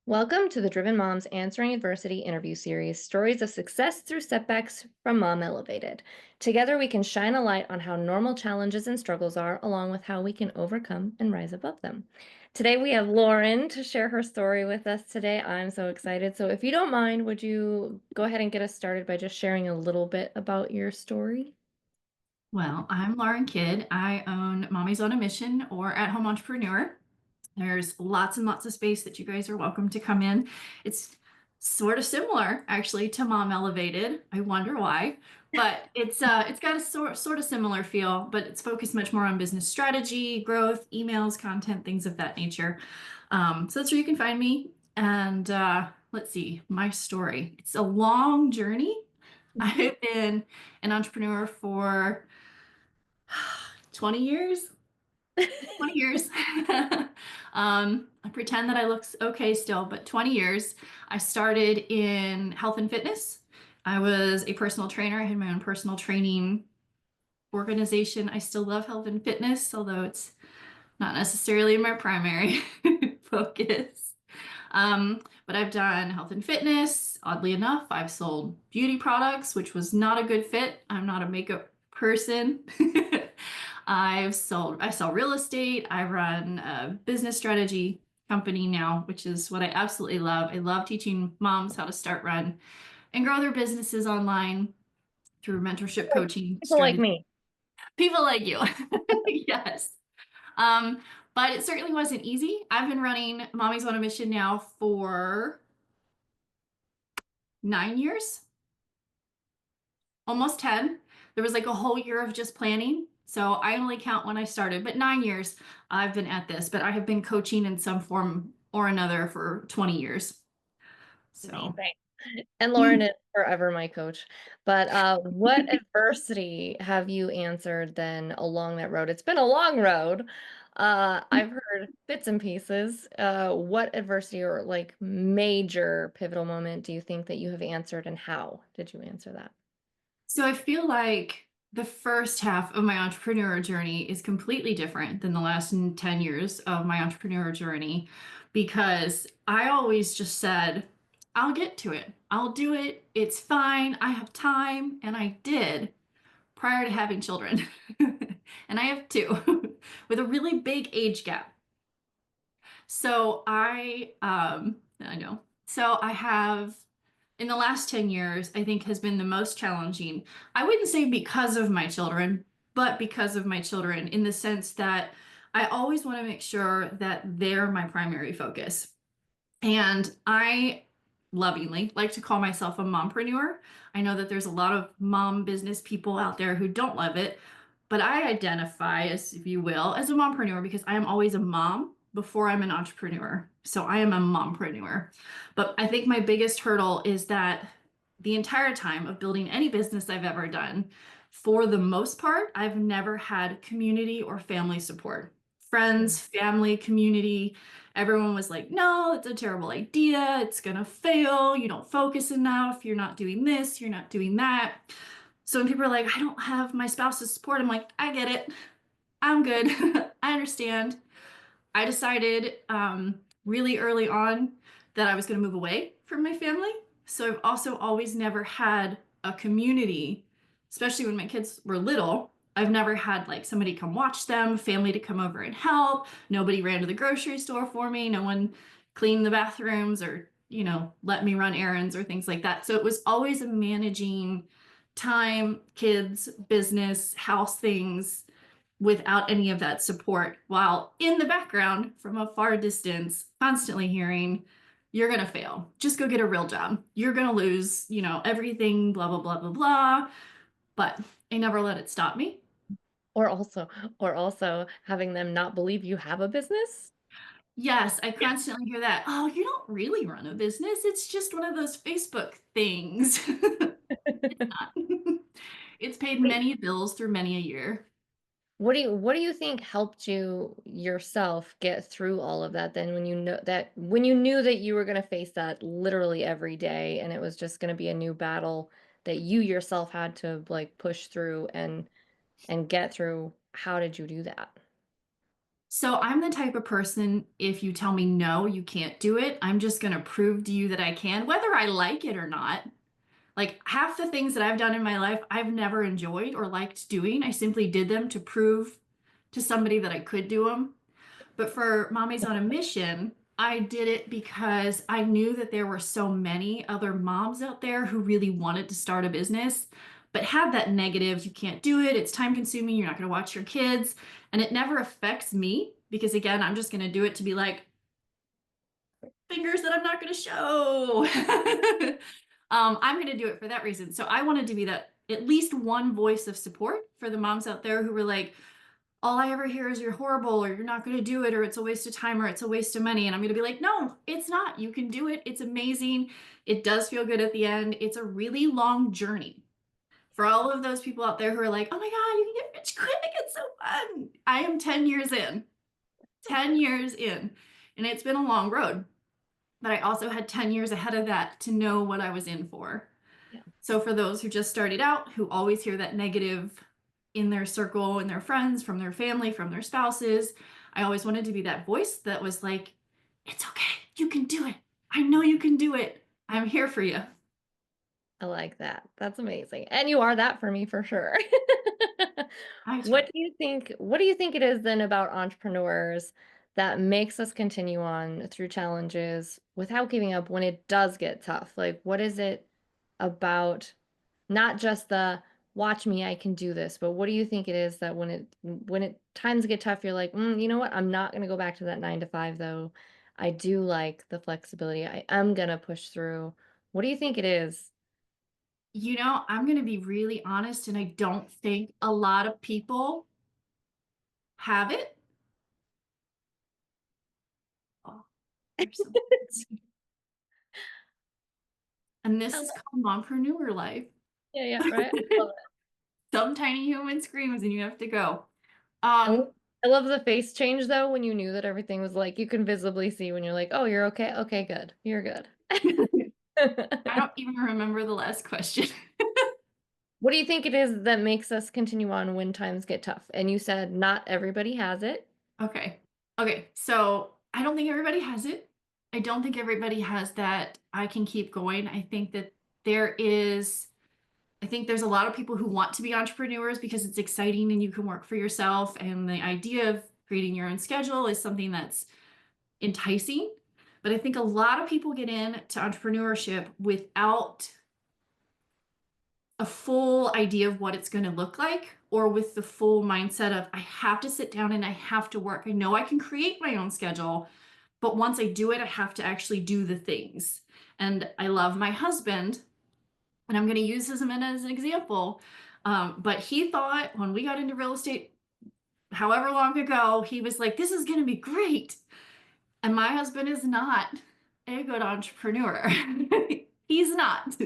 Welcome to the Driven Moms Answering Adversity interview series, Stories of Success Through Setbacks from Mom Elevated. Together, we can shine a light on how normal challenges and struggles are, along with how we can overcome and rise above them. Today, we have Lauren to share her story with us today. I'm so excited. So, if you don't mind, would you go ahead and get us started by just sharing a little bit about your story? Well, I'm Lauren Kidd. I own Mommy's on a Mission or At Home Entrepreneur. There's lots and lots of space that you guys are welcome to come in. It's sort of similar actually to Mom Elevated. I wonder why, but it's got a sort of similar feel, but it's focused much more on business strategy, growth, emails, content, things of that nature. So that's where you can find me. And let's see, my story. It's a long journey. I've been an entrepreneur for 20 years. 20 years. I pretend that I look okay still, but 20 years. I started in health and fitness. I was a personal trainer. I had my own personal training organization. I still love health and fitness, although it's not necessarily my primary focus. But I've done health and fitness. Oddly enough, I've sold beauty products, which was not a good fit. I'm not a makeup person. I sell real estate. I run a business strategy company now, which is what I absolutely love. I love teaching moms how to start, run, and grow their businesses online through mentorship, Like coaching, people like strategy. me. People like you. Yes. Um, but it certainly wasn't easy. I've been running Mommy's on a Mission now for 9 years, almost 10. There was like a whole year of just planning. So I only count when I started, but 9 years I've been at this, but I have been coaching in some form or another for 20 years. So Amazing. And Lauren is forever my coach. But what adversity have you answered then along that road? It's been a long road. I've heard bits and pieces. What adversity or like major pivotal moment do you think that you have answered, and how did you answer that? So I feel like the first half of my entrepreneur journey is completely different than the last 10 years of my entrepreneur journey because I always just said, I'll get to it. I'll do it. It's fine. I have time. And I did prior to having children. And I have two with a really big age gap. So I know. So I have in the last 10 years, I think has been the most challenging. I wouldn't say because of my children, but because of my children in the sense that I always want to make sure that they're my primary focus. And I lovingly like to call myself a mompreneur. I know that there's a lot of mom business people out there who don't love it, but I identify as, if you will, as a mompreneur because I am always a mom before I'm an entrepreneur. So I am a mompreneur. But I think my biggest hurdle is that the entire time of building any business I've ever done, for the most part, I've never had community or family support. Friends, family, community. Everyone was like, no, it's a terrible idea. It's going to fail. You don't focus enough. You're not doing this. You're not doing that. So when people are like, I don't have my spouse's support, I'm like, I get it. I'm good. I understand. I decided really early on that I was going to move away from my family. So I've also always never had a community, especially when my kids were little. I've never had like somebody come watch them, family to come over and help. Nobody ran to the grocery store for me. No one cleaned the bathrooms or, let me run errands or things like that. So it was always a managing time, kids, business, house things without any of that support, while in the background, from a far distance, constantly hearing, you're going to fail. Just go get a real job. You're going to lose, everything, blah, blah, blah, blah, blah. But I never let it stop me. Or also, or also having them not believe you have a business? Yes, I constantly hear that. Oh, you don't really run a business. It's just one of those Facebook things. It's not. It's paid Wait, many bills through many a year. what do you think helped you yourself get through all of that then when you knew that you were going to face that literally every day and it was just going to be a new battle that you yourself had to like push through and get through, how did you do that? So I'm the type of person, if you tell me no, you can't do it, I'm just going to prove to you that I can, whether I like it or not. Like half the things that I've done in my life, I've never enjoyed or liked doing. I simply did them to prove to somebody that I could do them. But for Mommy's on a Mission, I did it because I knew that there were so many other moms out there who really wanted to start a business, but had that negative, you can't do it, it's time consuming, you're not going to watch your kids. And it never affects me because, again, I'm just going to do it to be like, fingers that I'm not going to show. I'm going to do it for that reason. So I wanted to be that at least one voice of support for the moms out there who were like, all I ever hear is you're horrible or you're not going to do it or it's a waste of time or it's a waste of money. And I'm going to be like, no, it's not. You can do it. It's amazing. It does feel good at the end. It's a really long journey. For all of those people out there who are like, oh my God, you can get rich quick. It's so fun. I am 10 years in, 10 years in, and it's been a long road. But I also had 10 years ahead of that to know what I was in for. Yeah, So for those who just started out, who always hear that negative in their circle, in their friends, from their family, from their spouses, I always wanted to be that voice that was like, it's okay. You can do it. I know you can do it. I'm here for you. I like that. That's amazing. And you are that for me for sure. I try. What do you think it is then about entrepreneurs that makes us continue on through challenges without giving up when it does get tough? Like what is it about not just the watch me, I can do this, but what do you think it is that when it times get tough, you're like, you know what? I'm not gonna go back to that 9 to 5 though. I do like the flexibility. I am gonna push through. What do you think it is? I'm going to be really honest, and I don't think a lot of people have it. Oh, there's some. And I this love, is called mompreneur life. yeah, yeah, right. I love it. Some tiny human screams and you have to go. I Um, love, I love the face change though when you knew that everything was like you can visibly see when you're like, oh, you're okay. Okay, good. You're good. I don't even remember the last question. What do you think it is that makes us continue on when times get tough? And you said not everybody has it. Okay. Okay. So I don't think everybody has it. I don't think everybody has that I can keep going. There is, I think there's a lot of people who want to be entrepreneurs because it's exciting and you can work for yourself. And the idea of creating your own schedule is something that's enticing. But I think a lot of people get into entrepreneurship without a full idea of what it's going to look like, or with the full mindset of, I have to sit down and I have to work. I know I can create my own schedule, but once I do it, I have to actually do the things. And I love my husband, and I'm going to use him as an example. But he thought when we got into real estate, however long ago, he was like, this is going to be great. And my husband is not a good entrepreneur. He's not.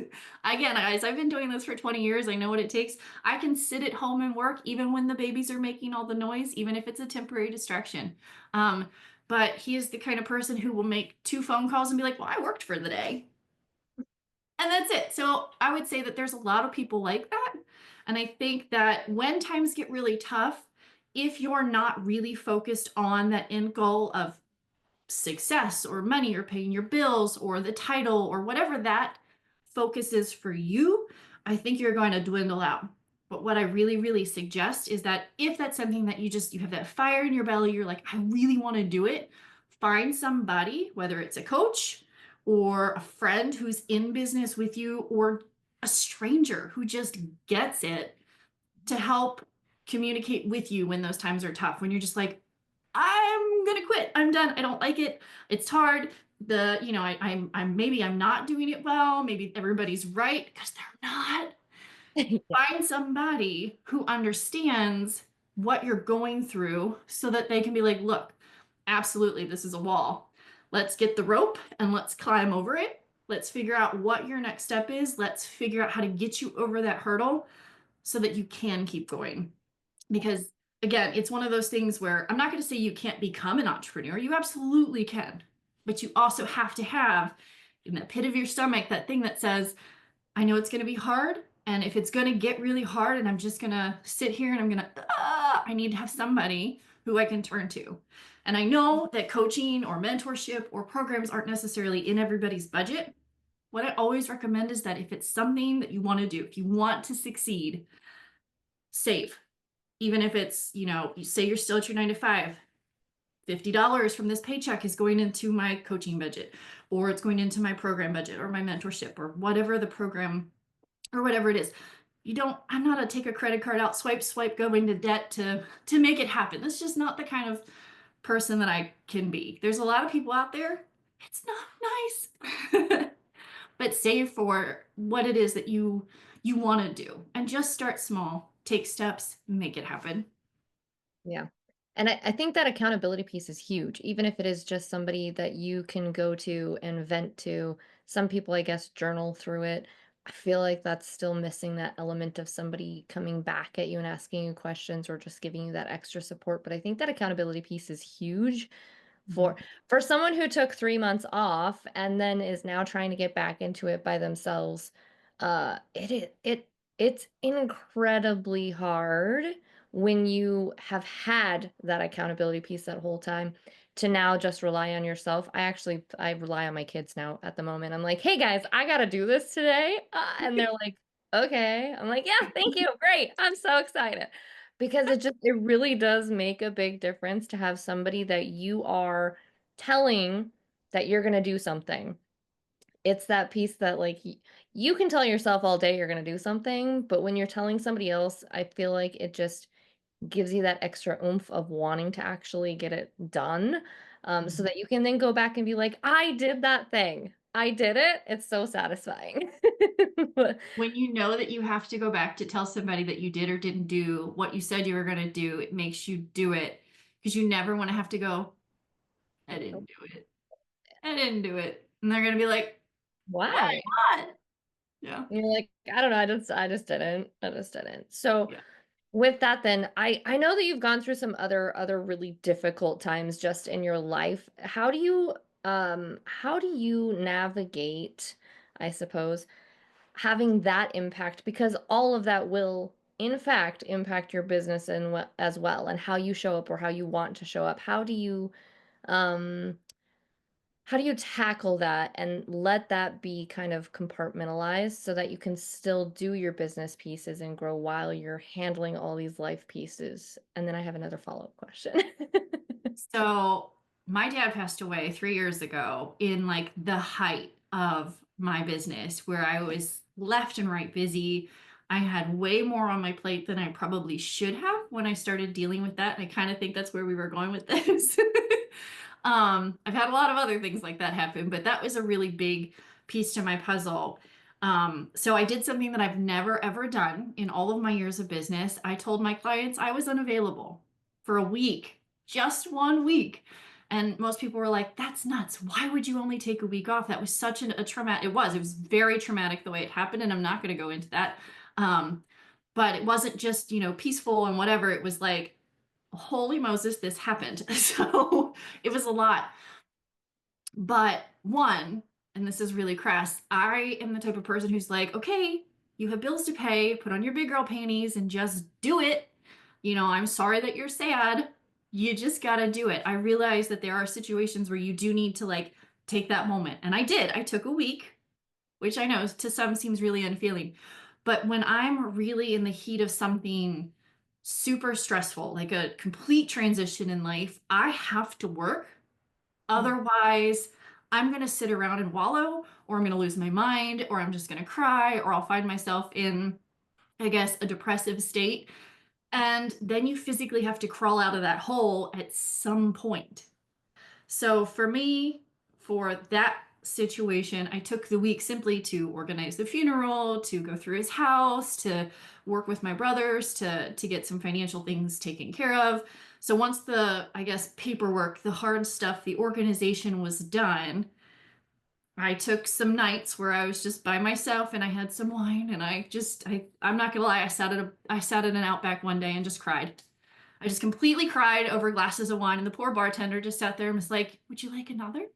Again, guys, I've been doing this for 20 years. I know what it takes. I can sit at home and work even when the babies are making all the noise, even if it's a temporary distraction. But he is the kind of person who will make 2 phone calls and be like, well, I worked for the day. And that's it. So I would say that there's a lot of people like that. And I think that when times get really tough, if you're not really focused on that end goal of success or money or paying your bills or the title or whatever that focus is for you, I think you're going to dwindle out. But what I really, really suggest is that if that's something that you have that fire in your belly, you're like, I really want to do it, find somebody, whether it's a coach or a friend who's in business with you or a stranger who just gets it to help communicate with you when those times are tough, when you're just like, I'm gonna quit. I'm done. I don't like it. It's hard. I'm maybe I'm not doing it well. Maybe everybody's right because they're not. Yeah. Find somebody who understands what you're going through so that they can be like, look, absolutely, this is a wall. Let's get the rope and let's climb over it. Let's figure out what your next step is. Let's figure out how to get you over that hurdle so that you can keep going. Because again, it's one of those things where I'm not going to say you can't become an entrepreneur. You absolutely can. But you also have to have in the pit of your stomach that thing that says, I know it's going to be hard. And if it's going to get really hard and I'm just going to sit here and I need to have somebody who I can turn to. And I know that coaching or mentorship or programs aren't necessarily in everybody's budget. What I always recommend is that if it's something that you want to do, if you want to succeed, save. Even if it's, you say you're still at your 9 to 5, $50 from this paycheck is going into my coaching budget, or it's going into my program budget or my mentorship or whatever the program or whatever it is. I'm not a take a credit card out, swipe, go into debt to make it happen. That's just not the kind of person that I can be. There's a lot of people out there. It's not nice. But save for what it is that you want to do and just start small, take steps, make it happen. Yeah. And I think that accountability piece is huge, even if it is just somebody that you can go to and vent to. Some people, I guess, journal through it. I feel like that's still missing that element of somebody coming back at you and asking you questions or just giving you that extra support. But I think that accountability piece is huge Mhm. for someone who took 3 months off and then is now trying to get back into it by themselves. It's incredibly hard when you have had that accountability piece that whole time to now just rely on yourself. I rely on my kids now at the moment. I'm like, "Hey guys, I gotta do this today." And they're like, "Okay." I'm like, "Yeah, thank you. Great. I'm so excited." Because it really does make a big difference to have somebody that you are telling that you're gonna do something. It's that piece that, like, you can tell yourself all day you're gonna do something, but when you're telling somebody else, I feel like it just gives you that extra oomph of wanting to actually get it done, so Mhm. that you can then go back and be like, "I did that thing. I did it." It's so satisfying. But When you know that you have to go back to tell somebody that you did or didn't do what you said you were going to do, it makes you do it because you never want to have to go, I didn't do it. I didn't do it. And they're going to be like, why why? not? Yeah. And you're like, "I don't know, I just didn't. I just didn't." So, Yeah. with that then, I know that you've gone through some other really difficult times just in your life. How do you navigate, I suppose, having that impact because all of that will in fact impact your business and as well and how you show up or how you want to show up. Um how do you tackle that and let that be kind of compartmentalized so that you can still do your business pieces and grow while you're handling all these life pieces? And then I have another follow-up question. So my dad passed away 3 years ago in like the height of my business where I was left and right busy. I had way more on my plate than I probably should have when I started dealing with that. I kind of think that's where we were going with this. I've had a lot of other things like that happen, but that was a really big piece to my puzzle. So I did something that I've never ever done in all of my years of business. I told my clients I was unavailable for a week, just 1 week. And most people were like, that's nuts. Why would you only take a week off? That was such a traumatic, it was very traumatic the way it happened. And I'm not going to go into that. Um, but it wasn't just, peaceful and whatever. It was like, holy Moses, this happened. So it was a lot. But one, and this is really crass, I am the type of person who's like, okay, you have bills to pay, put on your big girl panties and just do it. I'm sorry that you're sad. You just got to do it. I realize that there are situations where you do need to like take that moment. And I did. I took a week, which I know to some seems really unfeeling. But when I'm really in the heat of something super stressful, like a complete transition in life, I have to work. Otherwise, I'm going to sit around and wallow, or I'm going to lose my mind, or I'm just going to cry, or I'll find myself in, I guess, a depressive state. And then you physically have to crawl out of that hole at some point. So for me, for that situation, I took the week simply to organize the funeral, to go through his house, to work with my brothers, to get some financial things taken care of. So once the, I guess, paperwork, the hard stuff, the organization was done, I took some nights where I was just by myself and I had some wine and I'm not gonna lie, I sat at an Outback one day and just cried. I just completely cried over glasses of wine, and the poor bartender just sat there and was like, "Would you like another?"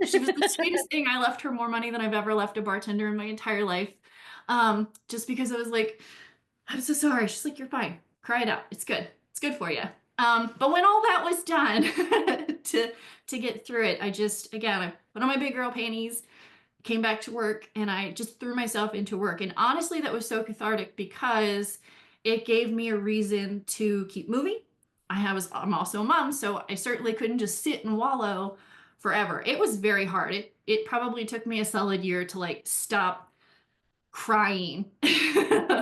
She was the sweetest thing. I left her more money than I've ever left a bartender in my entire life. Just because I was like, "I'm so sorry." She's like, "You're fine. Cry it out. It's good. It's good for you." But when all that was done to get through it, I put on my big girl panties, came back to work, and I just threw myself into work. And honestly, that was so cathartic because it gave me a reason to keep moving. I'm also a mom, so I certainly couldn't just sit and wallow forever. It was very hard. It probably took me a solid year to like stop crying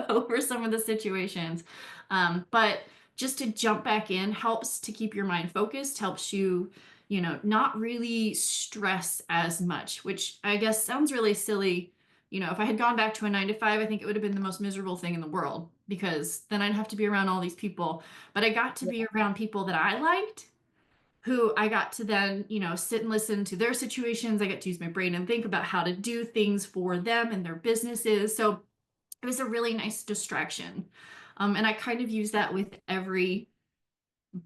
over some of the situations. But just to jump back in helps to keep your mind focused, helps you, not really stress as much, which I guess sounds really silly. If I had gone back to a 9 to 5, I think it would have been the most miserable thing in the world because then I'd have to be around all these people. But I got to Yeah. be around people that I liked, who I got to then, sit and listen to their situations. I got to use my brain and think about how to do things for them and their businesses. So it was a really nice distraction. And I kind of use that with every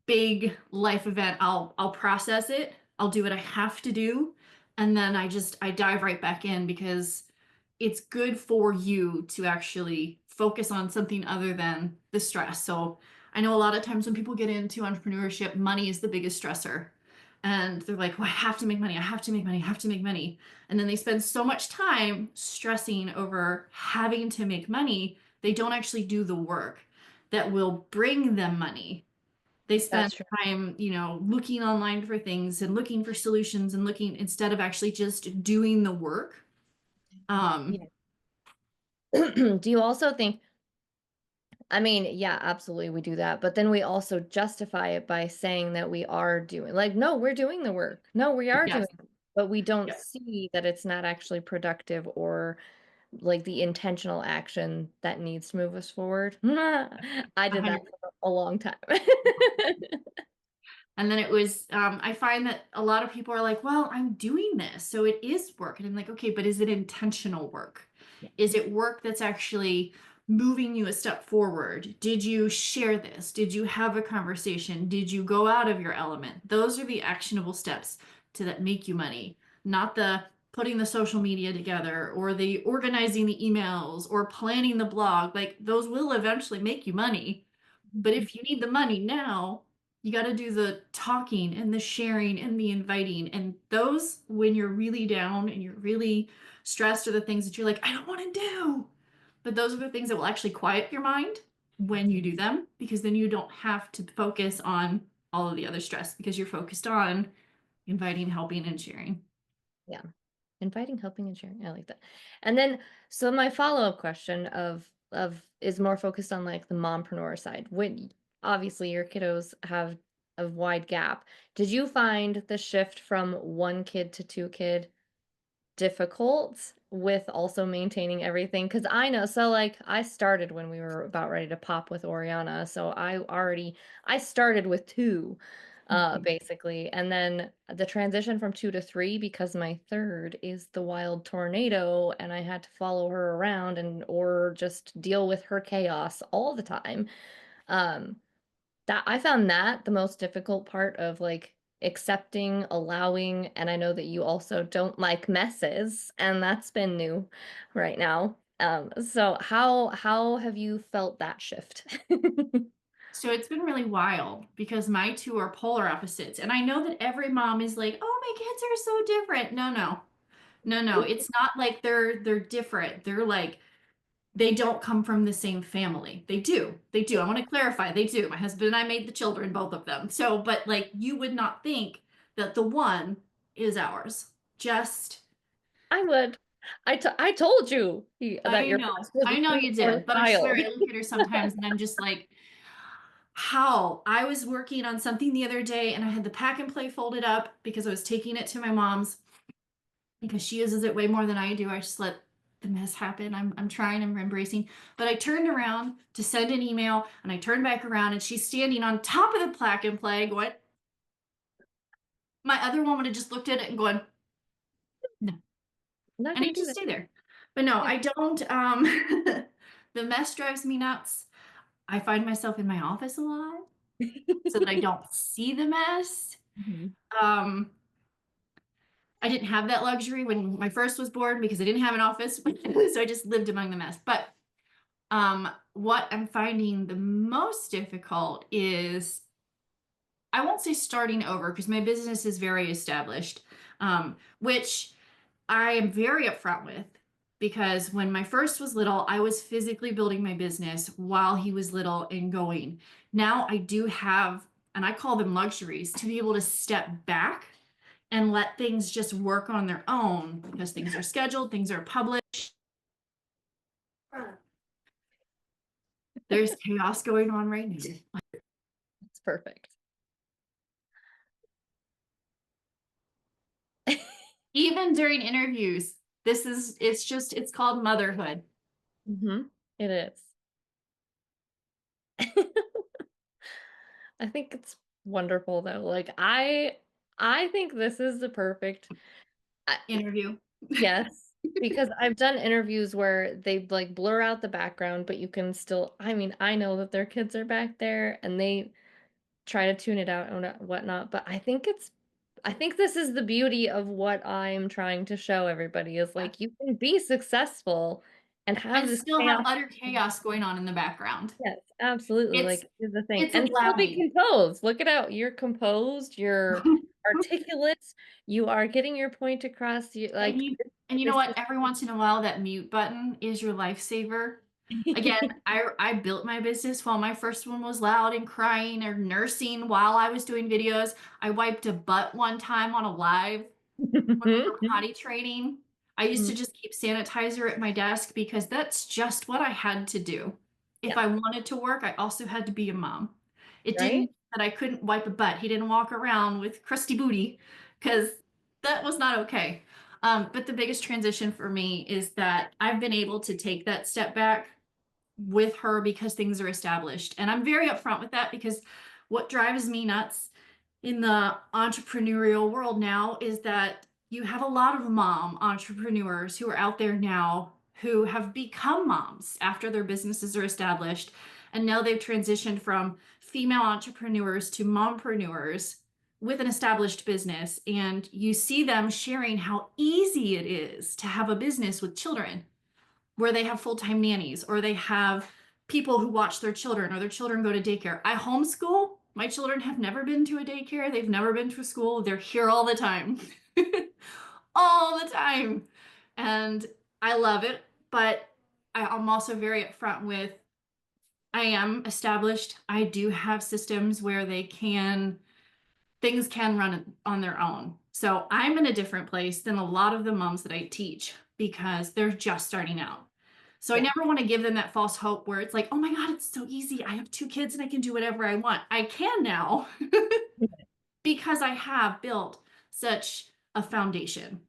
big life event. I'll process it. I'll do what I have to do. And then I dive right back in because it's good for you to actually focus on something other than the stress. So I know a lot of times when people get into entrepreneurship, money is the biggest stressor. And they're like, well, I have to make money. I have to make money. I have to make money. And then they spend so much time stressing over having to make money, they don't actually do the work that will bring them money. They spend That's true. time, looking online for things and looking for solutions and looking instead of actually just doing the work. Um, Yeah. Do you also think, I mean, yeah, absolutely, we do that. But then we also justify it by saying that we are doing, like, no, we're doing the work. No, we are doing yes. it. But we don't Yep. see that it's not actually productive or like the intentional action that needs to move us forward. I did that 100. for a long time. And then I find that a lot of people are like, well, I'm doing this, so it is work. And I'm like, okay, but is it intentional work? Yeah. Is it work that's actually moving you a step forward? Did you share this? Did you have a conversation? Did you go out of your element? Those are the actionable steps to that make you money, not the putting the social media together or the organizing the emails or planning the blog. Like those will eventually make you money. But if you need the money now, you got to do the talking and the sharing and the inviting. And those, when you're really down and you're really stressed, are the things that you're like, I don't want to do. But those are the things that will actually quiet your mind when you do them, because then you don't have to focus on all of the other stress because you're focused on inviting, helping, and sharing. Yeah. Inviting, helping, and sharing. I like that. And then, so my follow-up question of is more focused on like the mompreneur side. When obviously your kiddos have a wide gap. Did you find the shift from one kid to two kid difficult with also maintaining everything? Because I know, so like I started when we were about ready to pop with Oriana, so I started with two, basically, and then the transition from two to three because my third is the wild tornado, and I had to follow her around and or just deal with her chaos all the time. Um, that I found that the most difficult part of like accepting, allowing, and I know that you also don't like messes, and that's been new right now. So how have you felt that shift? So it's been really wild because my two are polar opposites. And I know that every mom is like, oh, my kids are so different. No, no. No, no, it's not like they're different. They're like they don't come from the same family. They do. They do. I want to clarify. They do. My husband and I made the children, both of them. So, but like you would not think that the one is ours. Just I would. I told you that I your know. first was I a know you firstborn did, but I swear child. I look at her sometimes and I'm just like, how? I was working on something the other day and I had the pack and play folded up because I was taking it to my mom's because she uses it way more than I do. I just let the mess happen. I'm trying, I'm embracing. But I turned around to send an email and I turned back around and she's standing on top of the plaque and play going, my other one would have just looked at it and going, no. I'm not And gonna it do just that. stay there. But no, Yeah. I don't the mess drives me nuts. I find myself in my office a lot so that I don't see the mess. Mhm. Um I didn't have that luxury when my first was born because I didn't have an office. So I just lived among the mess. But what I'm finding the most difficult is I won't say starting over because my business is very established, which I am very upfront with because when my first was little, I was physically building my business while he was little and going. Now I do have, and I call them luxuries, to be able to step back and let things just work on their own because things are scheduled, things are published. There's chaos going on right now. It's perfect. Even during interviews, it's called motherhood. It is. I think it's wonderful though. Like I think this is the perfect I, Interview. yes, because I've done interviews where they like blur out the background, but you can still, I mean, I know that their kids are back there and they try to tune it out and whatnot, but I think this is the beauty of what I'm trying to show everybody is Yeah. like you can be successful and have And this still have chaos. utter chaos going on in the background. Yes, absolutely. It's Like is the thing. it's a And still be blabby. composed. Look it out. You're composed, you're articulate, you are getting your point across. You And like you know this what? is Every once in a while, that mute button is your lifesaver. Again, I built my business while my first one was loud and crying or nursing while I was doing videos. I wiped a butt one time on a live when we were potty training. I used to just keep sanitizer at my desk because that's just what I had to do. If Yeah, I wanted to work, I also had to be a mom. It didn't right? mean that I couldn't wipe a butt. He didn't walk around with crusty booty because that was not okay. But the biggest transition for me is that I've been able to take that step back with her because things are established. And I'm very upfront with that because what drives me nuts in the entrepreneurial world now is that you have a lot of mom entrepreneurs who are out there now who have become moms after their businesses are established. And now they've transitioned from female entrepreneurs to mompreneurs with an established business. And you see them sharing how easy it is to have a business with children where they have full-time nannies or they have people who watch their children or their children go to daycare. I homeschool. My children have never been to a daycare. They've never been to a school. They're here all the time. All the time. And I love it, but I'm also very upfront with I am established. I do have systems where things can run on their own. So I'm in a different place than a lot of the moms that I teach because they're just starting out. So I Yeah. never want to give them that false hope where it's like, oh my God, it's so easy. I have two kids and I can do whatever I want. I can now because I have built such a foundation. And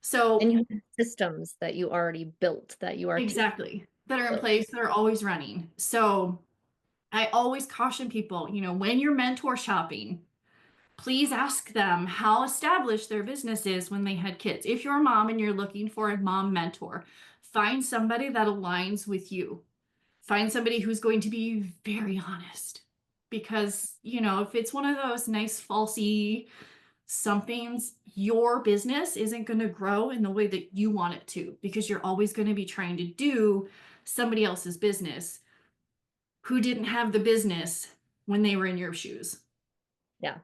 So you have systems that you already built that you are teaching. exactly, that are in place, that are always running. So I always caution people, when you're mentor shopping, please ask them how established their business is when they had kids. If you're a mom and you're looking for a mom mentor, find somebody that aligns with you. Find somebody who's going to be very honest. Because, if it's one of those nice falsy somethings, your business isn't going to grow in the way that you want it to, because you're always going to be trying to do somebody else's business who didn't have the business when they were in your shoes. Yeah.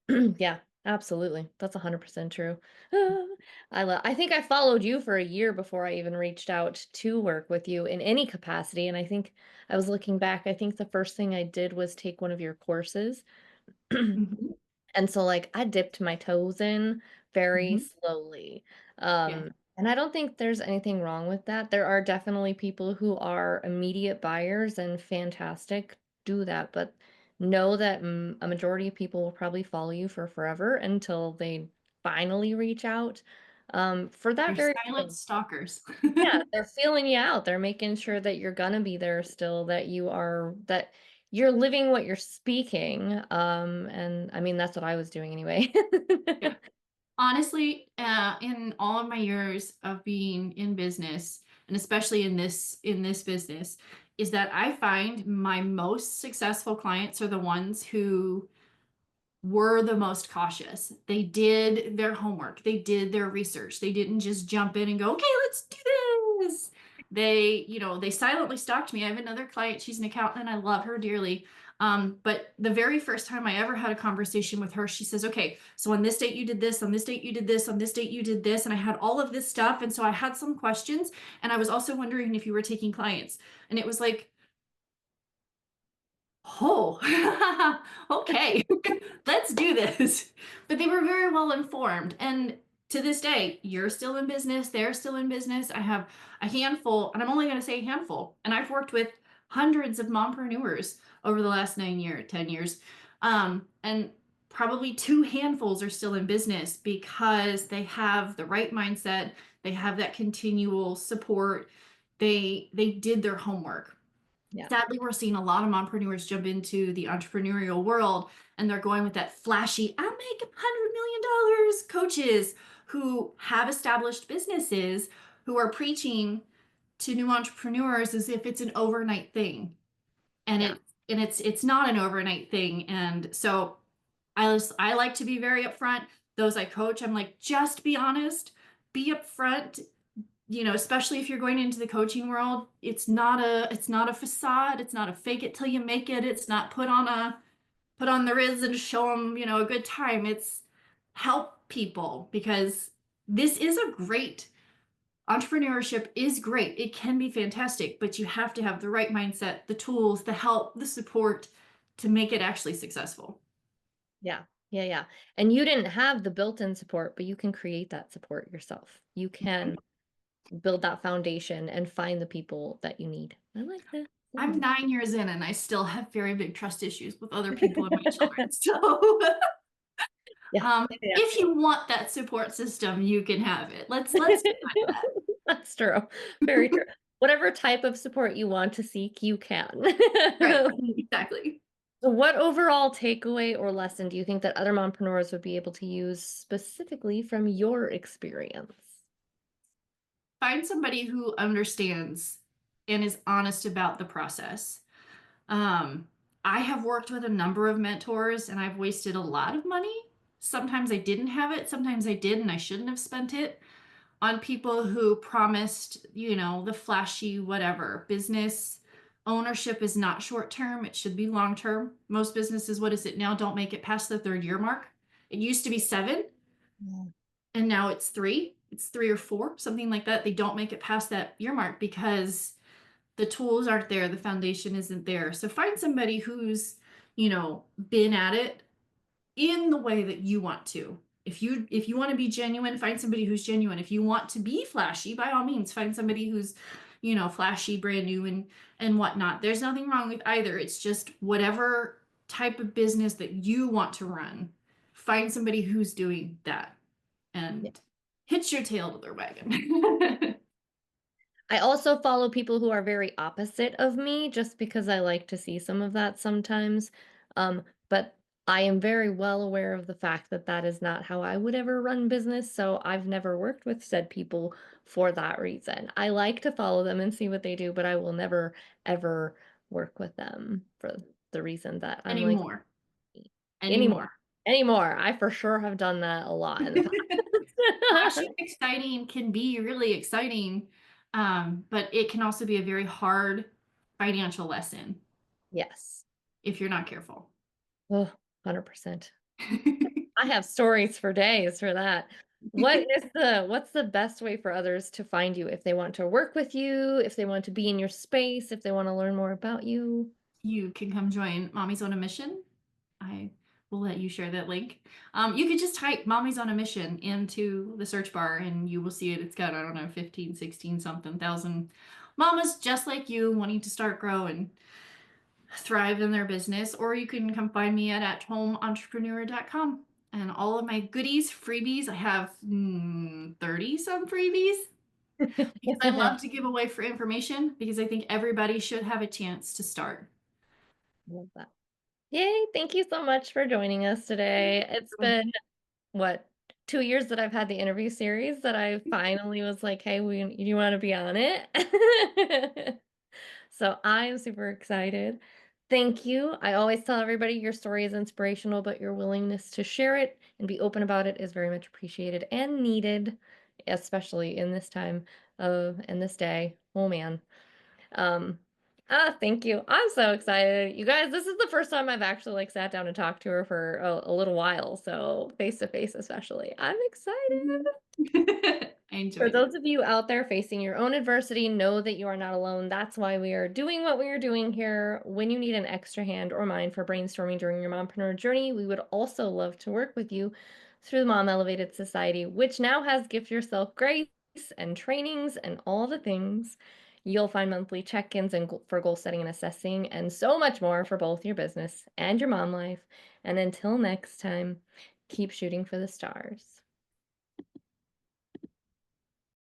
Yeah, absolutely. That's 100% true. I think I followed you for a year before I even reached out to work with you in any capacity. And I think I was looking back, I think the first thing I did was take one of your courses. Mhm. And so like I dipped my toes in very Mhm. slowly. Yeah. And I don't think there's anything wrong with that. There are definitely people who are immediate buyers and fantastic do that, but know that a majority of people will probably follow you for forever until they finally reach out. For that They're very silent reason. stalkers. Yeah, they're feeling you out. They're making sure that you're gonna be there still, that you're living what you're speaking. And I mean that's what I was doing anyway. Yeah. Honestly, in all of my years of being in business, and especially in this business, is that I find my most successful clients are the ones who were the most cautious. They did their homework, they did their research. They didn't just jump in and go, "Okay, let's do this." They silently stalked me. I have another client, she's an accountant, and I love her dearly. But the very first time I ever had a conversation with her, she says, okay, so on this date you did this, on this date you did this, on this date you did this. And I had all of this stuff. And so I had some questions. And I was also wondering if you were taking clients. And it was like, oh, okay, let's do this. But they were very well informed. And to this day, you're still in business, they're still in business. I have a handful, and I'm only going to say a handful. And I've worked with hundreds of mompreneurs over the last 9 years, 10 years. And probably two handfuls are still in business because they have the right mindset, they have that continual support, they did their homework. Yeah. Sadly, we're seeing a lot of mompreneurs jump into the entrepreneurial world and they're going with that flashy, I'll make $100 million coaches who have established businesses who are preaching to new entrepreneurs as if it's an overnight thing. And Yeah. it's not an overnight thing. And so I like to be very upfront. Those I coach, I'm like, just be honest, be upfront, especially if you're going into the coaching world. It's not a facade. It's not a fake it till you make it. It's not put on the riz and show them, a good time. It's help people because this is a great entrepreneurship is great. It can be fantastic, but you have to have the right mindset, the tools, the help, the support to make it actually successful. Yeah. Yeah. Yeah. And you didn't have the built-in support, but you can create that support yourself. You can build that foundation and find the people that you need. I like that. I'm Yeah. 9 years in and I still have very big trust issues with other people and my children. So Yeah. Yeah. if you want that support system, you can have it. Let's define that. That's true. Very true. Whatever type of support you want to seek, you can. Right, exactly. So what overall takeaway or lesson do you think that other mompreneurs would be able to use specifically from your experience? Find somebody who understands and is honest about the process. Um, I have worked with a number of mentors and I've wasted a lot of money. Sometimes I didn't have it, sometimes I did, and I shouldn't have spent it on people who promised, the flashy whatever. Business ownership is not short term, it should be long term. Most businesses, what is it now? Don't make it past the 3rd year mark. It used to be 7, Yeah. and now it's 3. It's 3 or 4, something like that. They don't make it past that year mark because the tools aren't there, the foundation isn't there. So find somebody who's, been at it in the way that you want to. If you want to be genuine, find somebody who's genuine. If you want to be flashy, by all means, find somebody who's, flashy, brand new and whatnot. There's nothing wrong with either. It's just whatever type of business that you want to run, find somebody who's doing that and hitch your tail to their wagon. I also follow people who are very opposite of me just because I like to see some of that sometimes. But I am very well aware of the fact that that is not how I would ever run business. So I've never worked with said people for that reason. I like to follow them and see what they do, but I will never, ever work with them for the reason that I'm like, Anymore. anymore, Anymore. anymore. I for sure have done that a lot in the past. Flashy exciting can be really exciting, but it can also be a very hard financial lesson Yes. if you're not careful. Oh, 100%. I have stories for days for that. What's the best way for others to find you if they want to work with you, if they want to be in your space, if they want to learn more about you? You can come join Mommy's on a Mission. I will let you share that link. You could just type Mommy's on a Mission into the search bar and you will see it. It's got, I don't know, 15, 16 something thousand mamas just like you wanting to start, grow, and thrive in their business. Or you can come find me at homeentrepreneur.com. And all of my goodies, freebies, I have 30 some freebies because I love to give away for information because I think everybody should have a chance to start. Love that. Yay, thank you so much for joining us today. It's been what, 2 years that I've had the interview series that I finally was like, hey, you want to be on it? So I'm super excited. Thank you. I always tell everybody your story is inspirational, but your willingness to share it and be open about it is very much appreciated and needed, especially in this time of in this day. Oh man. Um, Thank you. I'm so excited. You guys, this is the first time I've actually like sat down and talked to her for a little while, so face to face especially. I'm excited. Mhm. I For enjoyed those it. of you out there facing your own adversity, know that you are not alone. That's why we are doing what we are doing here. When you need an extra hand or mind for brainstorming during your mompreneur journey, we would also love to work with you through the Mom Elevated Society, which now has Gift Yourself Grace and trainings and all the things. You'll find monthly check-ins and for goal setting and assessing, and so much more for both your business and your mom life. And until next time, keep shooting for the stars.